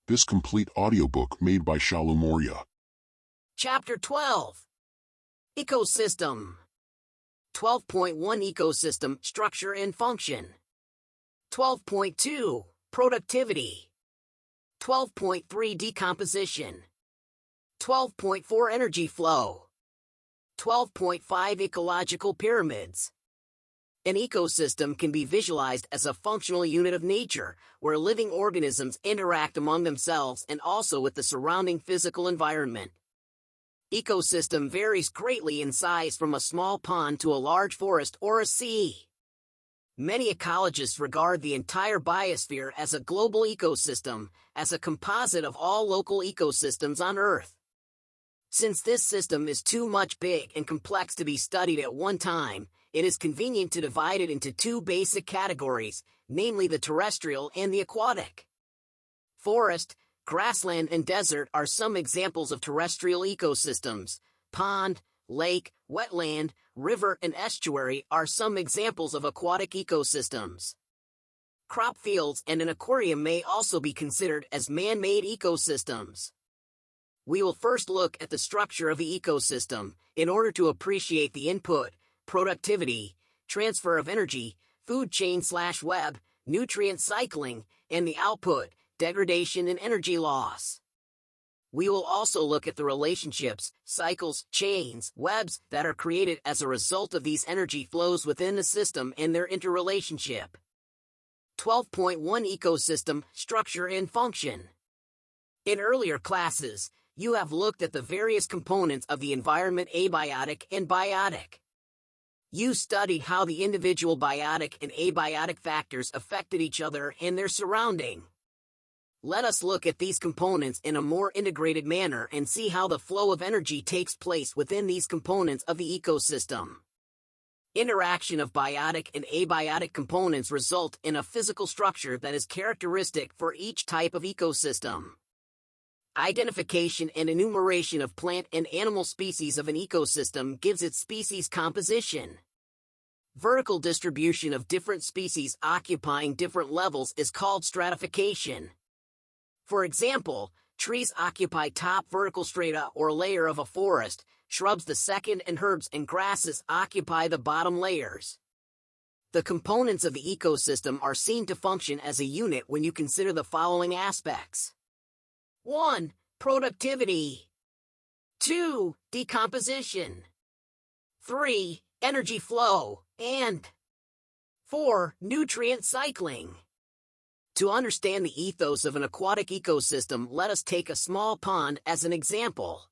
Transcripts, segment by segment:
This complete audiobook made by Shalu Moria. Chapter 12. Ecosystem. 12.1 Ecosystem Structure and Function. 12.2 Productivity. 12.3 Decomposition. 12.4 Energy Flow. 12.5 Ecological Pyramids. An ecosystem can be visualized as a functional unit of nature, where living organisms interact among themselves and also with the surrounding physical environment. Ecosystem varies greatly in size from a small pond to a large forest or a sea. Many ecologists regard the entire biosphere as a global ecosystem, as a composite of all local ecosystems on Earth. Since this system is too much big and complex to be studied at one time, it is convenient to divide it into two basic categories, namely the terrestrial and the aquatic. Forest, grassland, and desert are some examples of terrestrial ecosystems. Pond, lake, wetland, river, and estuary are some examples of aquatic ecosystems. Crop fields and an aquarium may also be considered as man-made ecosystems. We will first look at the structure of the ecosystem, in order to appreciate the input, productivity, transfer of energy, food chain/web, nutrient cycling, and the output, degradation and energy loss. We will also look at the relationships, cycles, chains, webs that are created as a result of these energy flows within the system and their interrelationship. 12.1 Ecosystem Structure and Function. In earlier classes, you have looked at the various components of the environment, abiotic and biotic. You studied how the individual biotic and abiotic factors affected each other and their surrounding. Let us look at these components in a more integrated manner and see how the flow of energy takes place within these components of the ecosystem. Interaction of biotic and abiotic components result in a physical structure that is characteristic for each type of ecosystem. Identification and enumeration of plant and animal species of an ecosystem gives its species composition. Vertical distribution of different species occupying different levels is called stratification. For example, trees occupy top vertical strata or layer of a forest, shrubs the second, and herbs and grasses occupy the bottom layers. The components of the ecosystem are seen to function as a unit when you consider the following aspects. 1. Productivity. 2. Decomposition. 3. Energy flow. And 4. Nutrient cycling. To understand the ethos of an aquatic ecosystem, let us take a small pond as an example.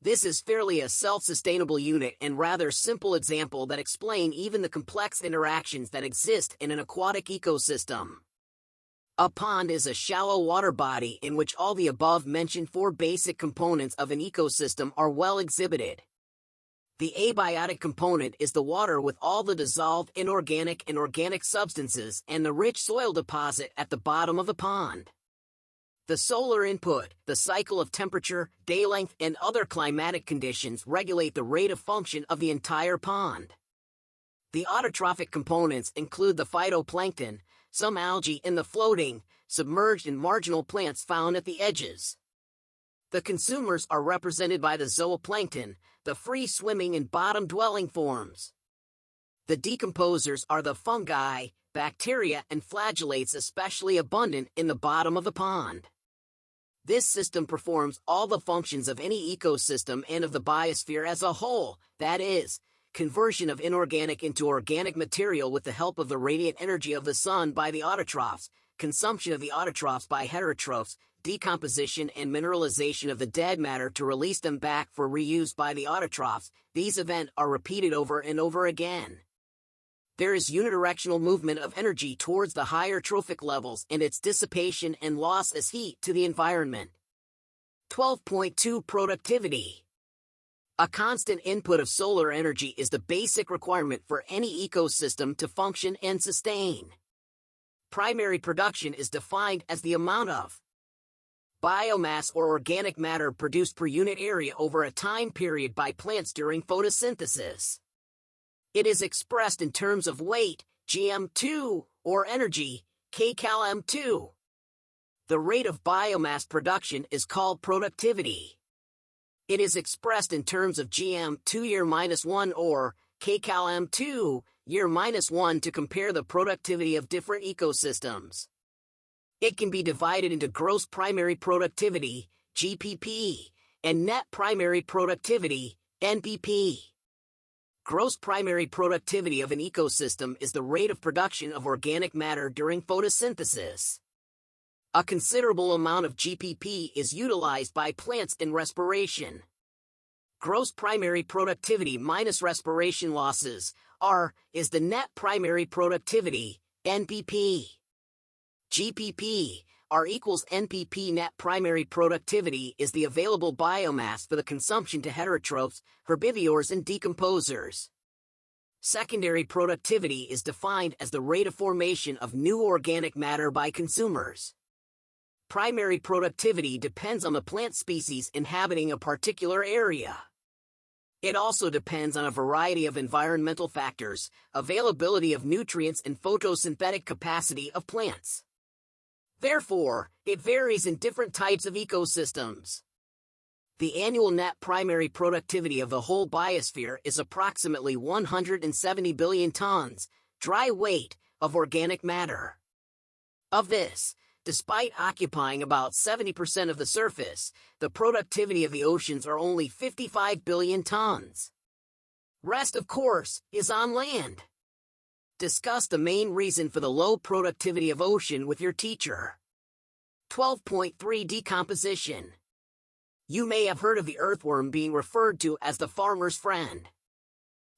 This is fairly a self-sustainable unit and rather simple example that explain even the complex interactions that exist in an aquatic ecosystem. A pond is a shallow water body in which all the above-mentioned four basic components of an ecosystem are well exhibited. The abiotic component is the water with all the dissolved inorganic and organic substances and the rich soil deposit at the bottom of the pond. The solar input, the cycle of temperature, day length, and other climatic conditions regulate the rate of function of the entire pond. The autotrophic components include the phytoplankton, some algae, and the floating, submerged and marginal plants found at the edges. The consumers are represented by the zooplankton, the free-swimming and bottom-dwelling forms. The decomposers are the fungi, bacteria, and flagellates, especially abundant in the bottom of the pond. This system performs all the functions of any ecosystem and of the biosphere as a whole, that is, conversion of inorganic into organic material with the help of the radiant energy of the sun by the autotrophs, consumption of the autotrophs by heterotrophs, decomposition and mineralization of the dead matter to release them back for reuse by the autotrophs. These events are repeated over and over again. There is unidirectional movement of energy towards the higher trophic levels and its dissipation and loss as heat to the environment. 12.2 Productivity. A constant input of solar energy is the basic requirement for any ecosystem to function and sustain. Primary production is defined as the amount of biomass or organic matter produced per unit area over a time period by plants during photosynthesis. It is expressed in terms of weight, gm2, or energy, kcal m2. The rate of biomass production is called productivity. It is expressed in terms of GM2 or kcal-M2 to compare the productivity of different ecosystems. It can be divided into gross primary productivity, GPP, and net primary productivity, NPP. Gross primary productivity of an ecosystem is the rate of production of organic matter during photosynthesis. A considerable amount of GPP is utilized by plants in respiration. Gross primary productivity minus respiration losses, R, is the net primary productivity, NPP. GPP, R equals NPP. Net primary productivity is the available biomass for the consumption to heterotrophs, herbivores, and decomposers. Secondary productivity is defined as the rate of formation of new organic matter by consumers. Primary productivity depends on the plant species inhabiting a particular area. It also depends on a variety of environmental factors, availability of nutrients, and photosynthetic capacity of plants. Therefore, it varies in different types of ecosystems. The annual net primary productivity of the whole biosphere is approximately 170 billion tons, dry weight, of organic matter. Of this, despite occupying about 70% of the surface, the productivity of the oceans are only 55 billion tons. Rest, of course, is on land. Discuss the main reason for the low productivity of ocean with your teacher. 12.3 Decomposition. You may have heard of the earthworm being referred to as the farmer's friend.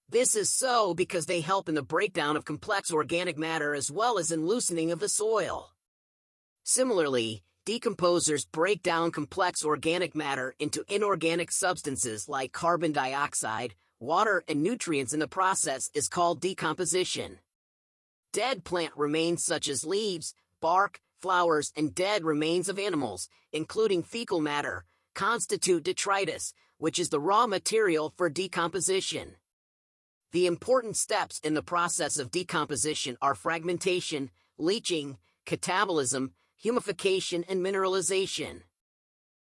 This is so because they help in the breakdown of complex organic matter as well as in loosening of the soil. Similarly, decomposers break down complex organic matter into inorganic substances like carbon dioxide, water, and nutrients. In the process is called decomposition. Dead plant remains such as leaves, bark, flowers, and dead remains of animals, including fecal matter, constitute detritus, which is the raw material for decomposition. The important steps in the process of decomposition are fragmentation, leaching, catabolism, humification, and mineralization.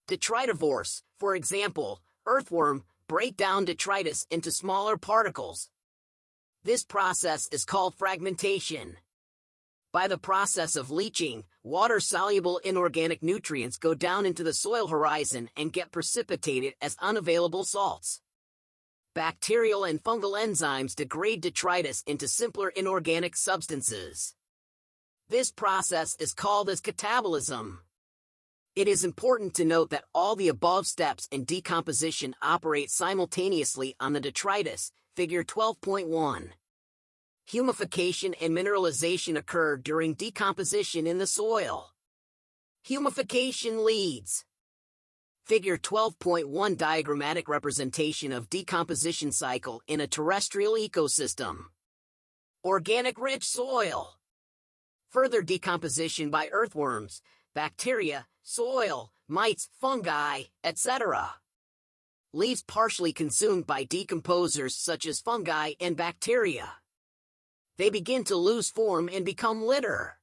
Detritivores, for example, earthworm, break down detritus into smaller particles. This process is called fragmentation. By the process of leaching, water-soluble inorganic nutrients go down into the soil horizon and get precipitated as unavailable salts. Bacterial and fungal enzymes degrade detritus into simpler inorganic substances. This process is called as catabolism. It is important to note that all the above steps in decomposition operate simultaneously on the detritus, figure 12.1. Humification and mineralization occur during decomposition in the soil. Humification leads. Figure 12.1 diagrammatic representation of decomposition cycle in a terrestrial ecosystem. Organic rich soil. Further decomposition by earthworms, bacteria, soil, mites, fungi, etc. Leaves partially consumed by decomposers such as fungi and bacteria. They begin to lose form and become litter.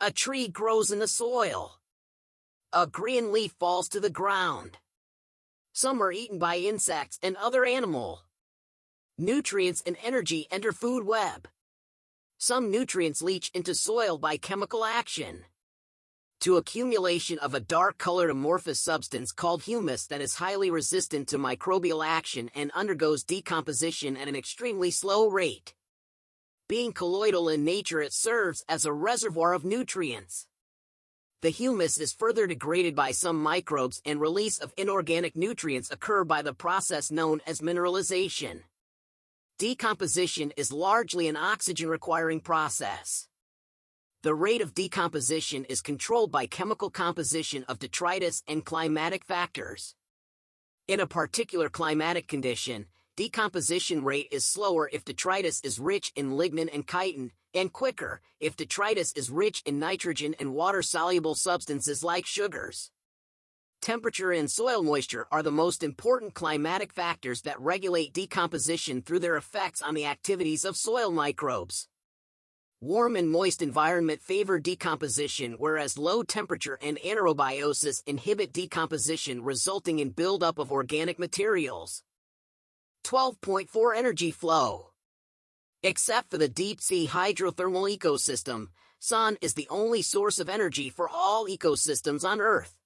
A tree grows in the soil. A green leaf falls to the ground. Some are eaten by insects and other animal. Nutrients and energy enter food web. Some nutrients leach into soil by chemical action. To accumulation of a dark-colored amorphous substance called humus that is highly resistant to microbial action and undergoes decomposition at an extremely slow rate. Being colloidal in nature, it serves as a reservoir of nutrients. The humus is further degraded by some microbes and release of inorganic nutrients occur by the process known as mineralization. Decomposition is largely an oxygen-requiring process. The rate of decomposition is controlled by chemical composition of detritus and climatic factors. In a particular climatic condition, decomposition rate is slower if detritus is rich in lignin and chitin, and quicker if detritus is rich in nitrogen and water-soluble substances like sugars. Temperature and soil moisture are the most important climatic factors that regulate decomposition through their effects on the activities of soil microbes. Warm and moist environment favor decomposition, whereas low temperature and anaerobiosis inhibit decomposition, resulting in buildup of organic materials. 12.4 Energy flow. Except for the deep-sea hydrothermal ecosystem, sun is the only source of energy for all ecosystems on Earth.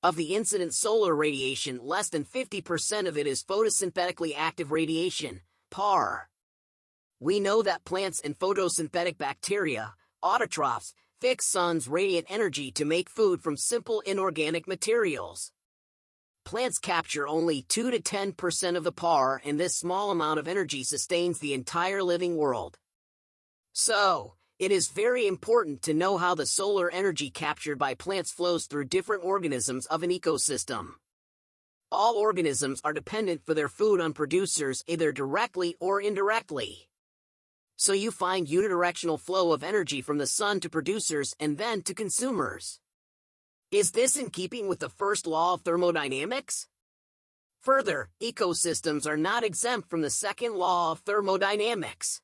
Of the incident solar radiation, less than 50% of it is photosynthetically active radiation, PAR. We know that plants and photosynthetic bacteria, autotrophs, fix sun's radiant energy to make food from simple inorganic materials. Plants capture only 2 to 10% of the PAR, and this small amount of energy sustains the entire living world. So, it is very important to know how the solar energy captured by plants flows through different organisms of an ecosystem. All organisms are dependent for their food on producers, either directly or indirectly. So you find unidirectional flow of energy from the sun to producers and then to consumers. Is this in keeping with the first law of thermodynamics? Further, ecosystems are not exempt from the second law of thermodynamics.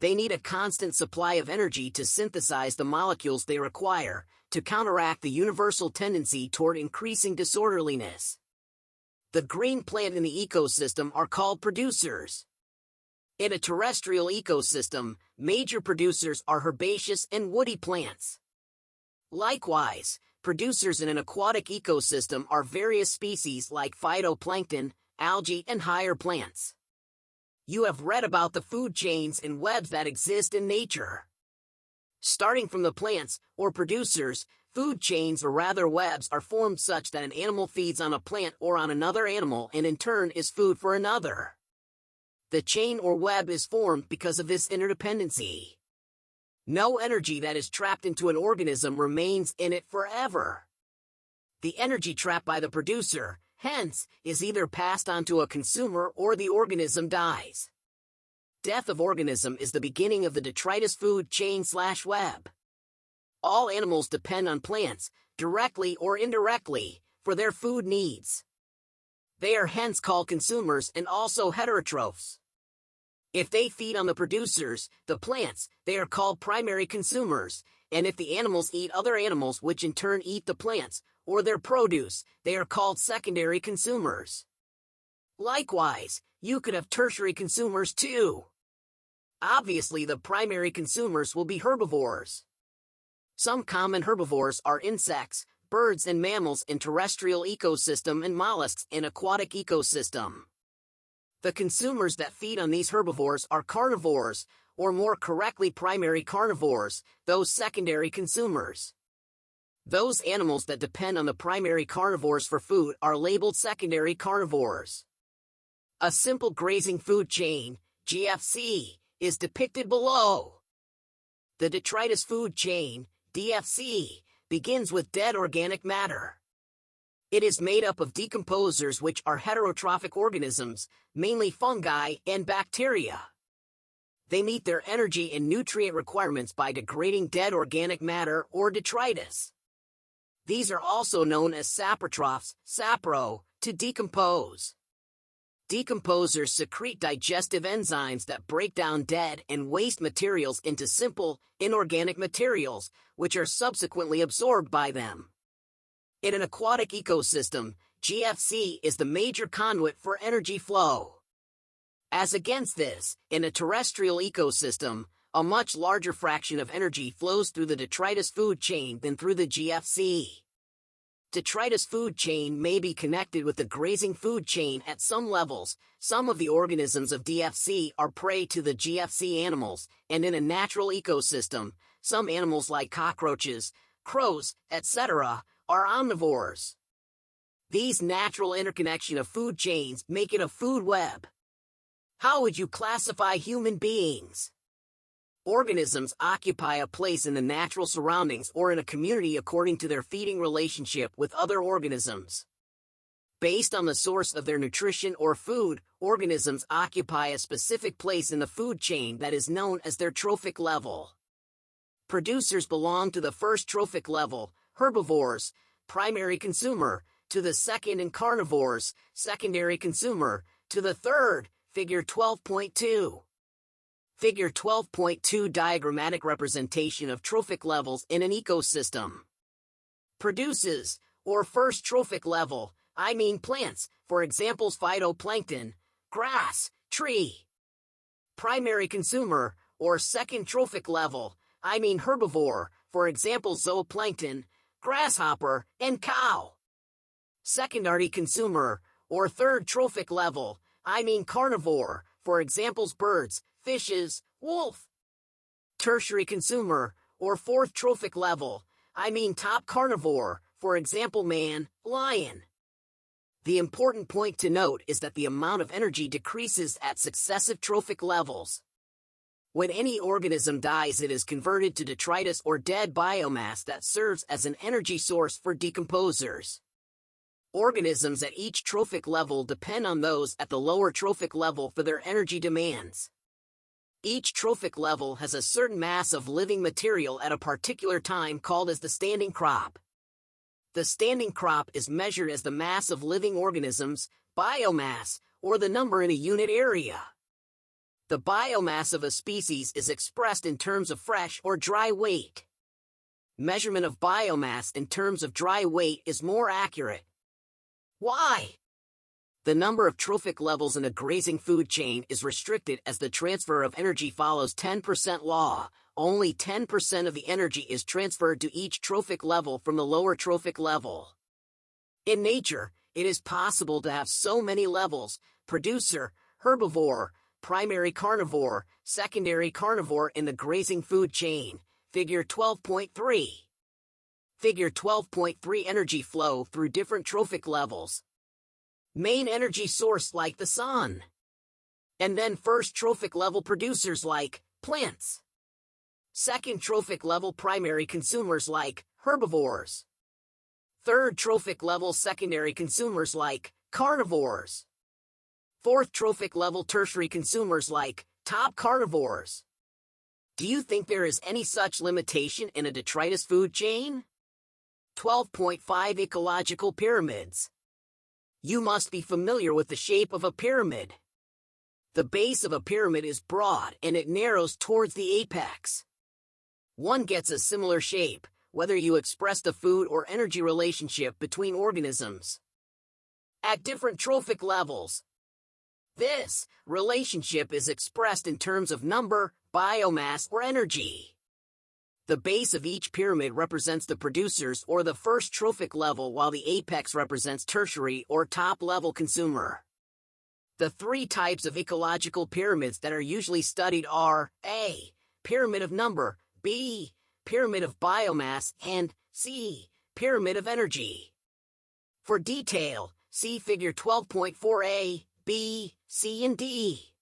They need a constant supply of energy to synthesize the molecules they require, to counteract the universal tendency toward increasing disorderliness. The green plant in the ecosystem are called producers. In a terrestrial ecosystem, major producers are herbaceous and woody plants. Likewise, producers in an aquatic ecosystem are various species like phytoplankton, algae, and higher plants. You have read about the food chains and webs that exist in nature. Starting from the plants, or producers, food chains or rather webs are formed such that an animal feeds on a plant or on another animal and in turn is food for another. The chain or web is formed because of this interdependency. No energy that is trapped into an organism remains in it forever. The energy trapped by the producer, hence, is either passed on to a consumer or the organism dies. Death of organism is the beginning of the detritus food chain/web. All animals depend on plants, directly or indirectly, for their food needs. They are hence called consumers and also heterotrophs. If they feed on the producers, the plants, they are called primary consumers, and if the animals eat other animals which in turn eat the plants, or their produce, they are called secondary consumers. Likewise, you could have tertiary consumers too. Obviously, the primary consumers will be herbivores. Some common herbivores are insects, birds and mammals in terrestrial ecosystem and mollusks in aquatic ecosystem. The consumers that feed on these herbivores are carnivores, or more correctly primary carnivores, those secondary consumers. Those animals that depend on the primary carnivores for food are labeled secondary carnivores. A simple grazing food chain, GFC, is depicted below. The detritus food chain, DFC, begins with dead organic matter. It is made up of decomposers which are heterotrophic organisms, mainly fungi and bacteria. They meet their energy and nutrient requirements by degrading dead organic matter or detritus. These are also known as saprotrophs, sapro, to decompose. Decomposers secrete digestive enzymes that break down dead and waste materials into simple, inorganic materials, which are subsequently absorbed by them. In an aquatic ecosystem, GFC is the major conduit for energy flow. As against this, in a terrestrial ecosystem, a much larger fraction of energy flows through the detritus food chain than through the GFC. Detritus food chain may be connected with the grazing food chain at some levels. Some of the organisms of DFC are prey to the GFC animals, and in a natural ecosystem, some animals like cockroaches, crows, etc., are omnivores. These natural interconnection of food chains make it a food web. How would you classify human beings? Organisms occupy a place in the natural surroundings or in a community according to their feeding relationship with other organisms. Based on the source of their nutrition or food, organisms occupy a specific place in the food chain that is known as their trophic level. Producers belong to the first trophic level, herbivores, primary consumer, to the second and carnivores, secondary consumer, to the third, figure 12.2. Figure 12.2 diagrammatic representation of trophic levels in an ecosystem. Produces, or first trophic level, I mean plants, for examples phytoplankton, grass, tree. Primary consumer, or second trophic level, I mean herbivore, for example zooplankton, grasshopper, and cow. Secondary consumer, or third trophic level, I mean carnivore, for examples birds, fishes, wolf. Tertiary consumer, or fourth trophic level, I mean top carnivore, for example man, lion. The important point to note is that the amount of energy decreases at successive trophic levels. When any organism dies, it is converted to detritus or dead biomass that serves as an energy source for decomposers. Organisms at each trophic level depend on those at the lower trophic level for their energy demands. Each trophic level has a certain mass of living material at a particular time called as the standing crop. The standing crop is measured as the mass of living organisms, biomass, or the number in a unit area. The biomass of a species is expressed in terms of fresh or dry weight. Measurement of biomass in terms of dry weight is more accurate. Why? The number of trophic levels in a grazing food chain is restricted as the transfer of energy follows 10% law. Only 10% of the energy is transferred to each trophic level from the lower trophic level. In nature, it is possible to have so many levels: producer, herbivore, primary carnivore, secondary carnivore in the grazing food chain. Figure 12.3. Figure 12.3 energy flow through different trophic levels. Main energy source like the sun. And then first trophic level producers like plants. Second trophic level primary consumers like herbivores. Third trophic level secondary consumers like carnivores. Fourth trophic level tertiary consumers like top carnivores. Do you think there is any such limitation in a detritus food chain? 12.5 Ecological pyramids. You must be familiar with the shape of a pyramid. The base of a pyramid is broad and it narrows towards the apex. One gets a similar shape, whether you express the food or energy relationship between organisms. At different trophic levels, this relationship is expressed in terms of number, biomass, or energy. The base of each pyramid represents the producers or the first trophic level, while the apex represents tertiary or top-level consumer. The three types of ecological pyramids that are usually studied are A. Pyramid of number, B. Pyramid of biomass, and C. Pyramid of energy. For detail, see Figure 12.4a, B, C, and D.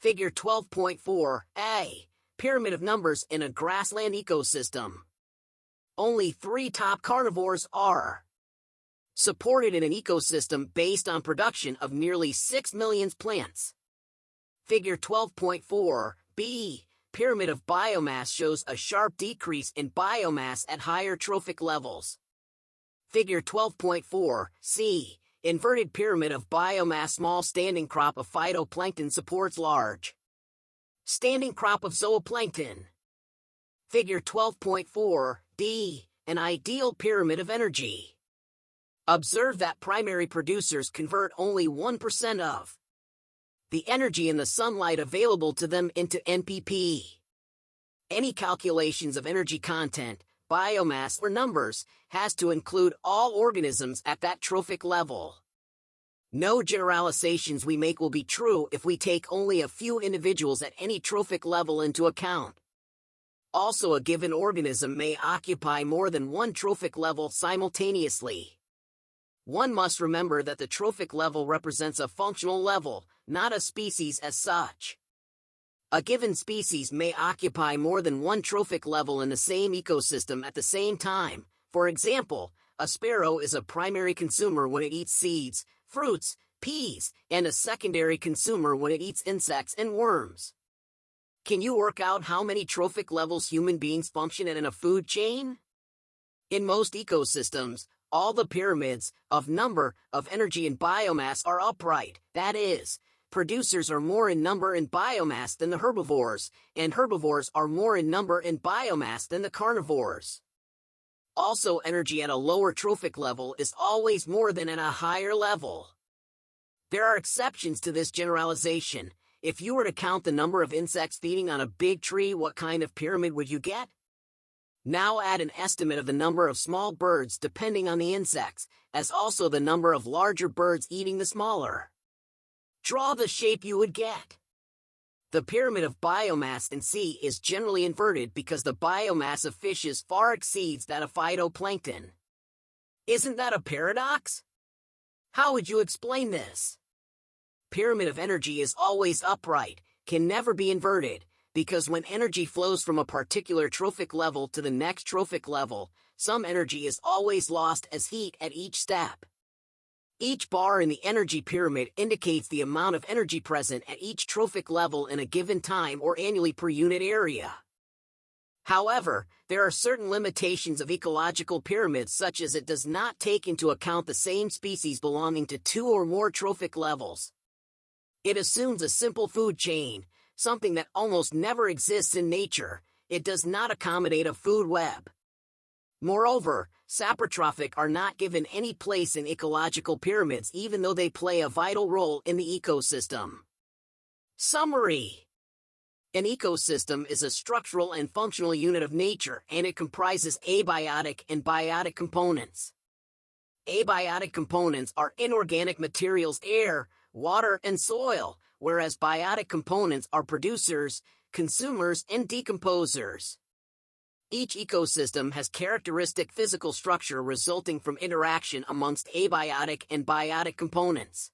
Figure 12.4a. Pyramid of numbers in a grassland ecosystem. Only 3 top carnivores are supported in an ecosystem based on production of nearly 6 million plants. Figure 12.4b. Pyramid of biomass shows a sharp decrease in biomass at higher trophic levels. Figure 12.4c. Inverted pyramid of biomass. Small standing crop of phytoplankton supports large standing crop of zooplankton. Figure 12.4d. An ideal pyramid of energy. Observe that primary producers convert only 1% of the energy in the sunlight available to them into NPP. Any calculations of energy content, biomass, or numbers has to include all organisms at that trophic level. No generalizations we make will be true if we take only a few individuals at any trophic level into account. Also, a given organism may occupy more than one trophic level simultaneously. One must remember that the trophic level represents a functional level, not a species as such. A given species may occupy more than one trophic level in the same ecosystem at the same time. For example, a sparrow is a primary consumer when it eats seeds, fruits, peas, and a secondary consumer when it eats insects and worms. Can you work out how many trophic levels human beings function at in a food chain? In most ecosystems, all the pyramids of number, of energy, and biomass are upright, that is, producers are more in number and biomass than the herbivores, and herbivores are more in number and biomass than the carnivores. Also, energy at a lower trophic level is always more than at a higher level. There are exceptions to this generalization. If you were to count the number of insects feeding on a big tree, what kind of pyramid would you get? Now add an estimate of the number of small birds depending on the insects, as also the number of larger birds eating the smaller. Draw the shape you would get. The pyramid of biomass in sea is generally inverted because the biomass of fishes far exceeds that of phytoplankton. Isn't that a paradox? How would you explain this? Pyramid of energy is always upright, can never be inverted, because when energy flows from a particular trophic level to the next trophic level, some energy is always lost as heat at each step. Each bar in the energy pyramid indicates the amount of energy present at each trophic level in a given time or annually per unit area. However, there are certain limitations of ecological pyramids, such as it does not take into account the same species belonging to two or more trophic levels. It assumes a simple food chain, something that almost never exists in nature. It does not accommodate a food web. Moreover, saprotrophic are not given any place in ecological pyramids, even though they play a vital role in the ecosystem. Summary: an ecosystem is a structural and functional unit of nature, and it comprises abiotic and biotic components. Abiotic components are inorganic materials, air, water, and soil, whereas biotic components are producers, consumers, and decomposers. Each ecosystem has characteristic physical structure resulting from interaction amongst abiotic and biotic components.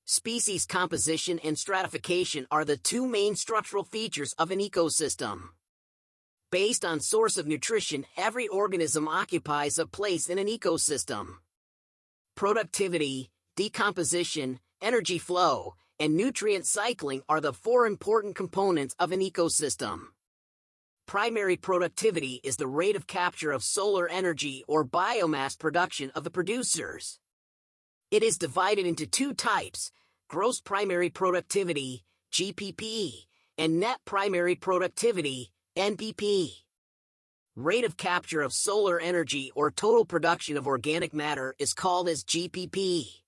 Species composition and stratification are the two main structural features of an ecosystem. Based on source of nutrition, every organism occupies a place in an ecosystem. Productivity, decomposition, energy flow, and nutrient cycling are the four important components of an ecosystem. Primary productivity is the rate of capture of solar energy or biomass production of the producers. It is divided into two types: gross primary productivity, GPP, and net primary productivity, NPP. Rate of capture of solar energy or total production of organic matter is called as GPP.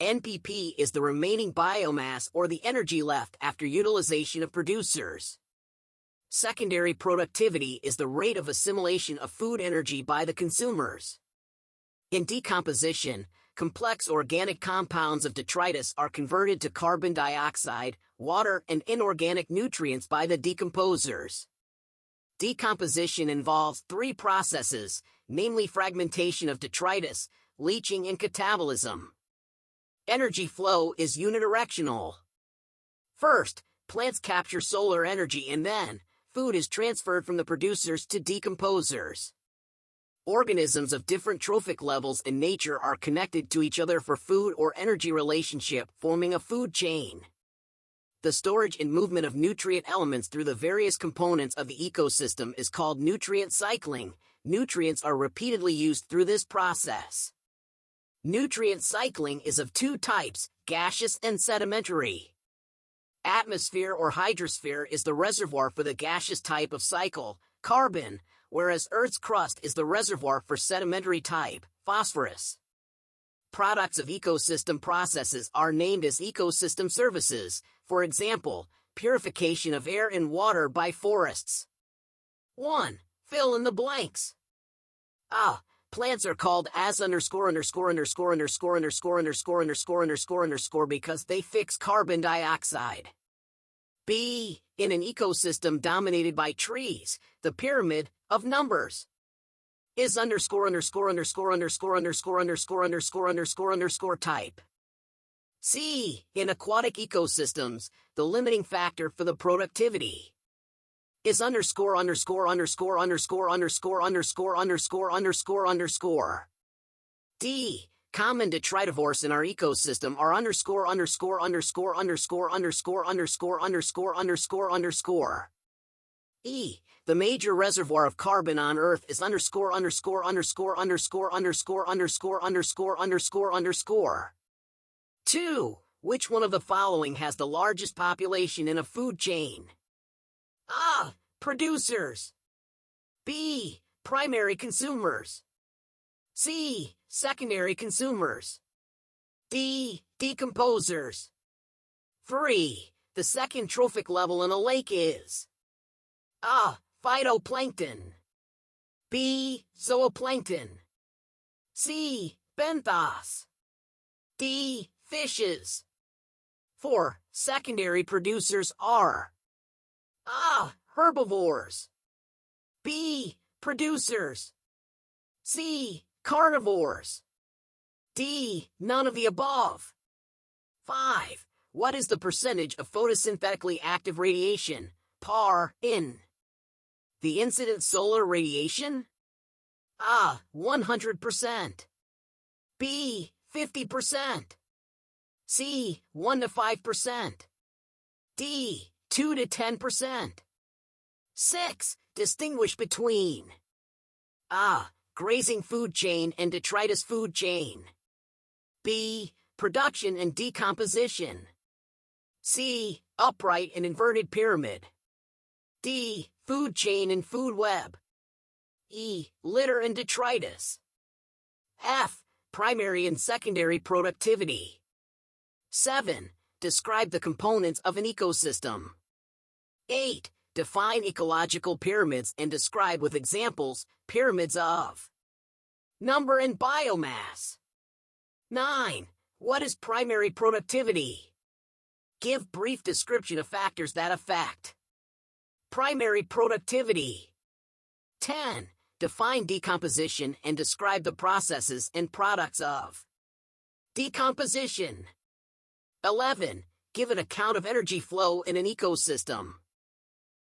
NPP is the remaining biomass or the energy left after utilization of producers. Secondary productivity is the rate of assimilation of food energy by the consumers. In decomposition, complex organic compounds of detritus are converted to carbon dioxide, water, and inorganic nutrients by the decomposers. Decomposition involves three processes, namely fragmentation of detritus, leaching, and catabolism. Energy flow is unidirectional. First, plants capture solar energy, and then food is transferred from the producers to decomposers. Organisms of different trophic levels in nature are connected to each other for food or energy relationship, forming a food chain. The storage and movement of nutrient elements through the various components of the ecosystem is called nutrient cycling. Nutrients are repeatedly used through this process. Nutrient cycling is of two types, gaseous and sedimentary. Atmosphere or hydrosphere is the reservoir for the gaseous type of cycle, carbon, whereas Earth's crust is the reservoir for sedimentary type, phosphorus. Products of ecosystem processes are named as ecosystem services, for example, purification of air and water by forests. 1. Fill in the blanks. Plants are called as because they fix carbon dioxide. B. In an ecosystem dominated by trees, the pyramid of numbers is type. C. In aquatic ecosystems, the limiting factor for the productivity is D. Common detritivores in our ecosystem are E. The major reservoir of carbon on Earth is Two. Which one of the following has the largest population in a food chain? A. Producers. B. Primary consumers. C. Secondary consumers. D. Decomposers. 3. The second trophic level in a lake is A. Phytoplankton. B. Zooplankton. C. Benthos. D. Fishes. 4. Secondary producers are A. Herbivores. B. Producers. C. Carnivores. D. None of the above. 5. What is the percentage of photosynthetically active radiation, PAR, in the incident solar radiation? A. 100%. B. 50%. C. 1 to 5%. D. 2 to 10%. 6. Distinguish between A. Grazing food chain and detritus food chain. B. Production and decomposition. C. Upright and inverted pyramid. D. Food chain and food web. E. Litter and detritus. F. Primary and secondary productivity. 7. Describe the components of an ecosystem. 8. Define ecological pyramids and describe with examples pyramids of number and biomass. 9. What is primary productivity? Give brief description of factors that affect primary productivity. 10. Define decomposition and describe the processes and products of decomposition. 11. Give an account of energy flow in an ecosystem.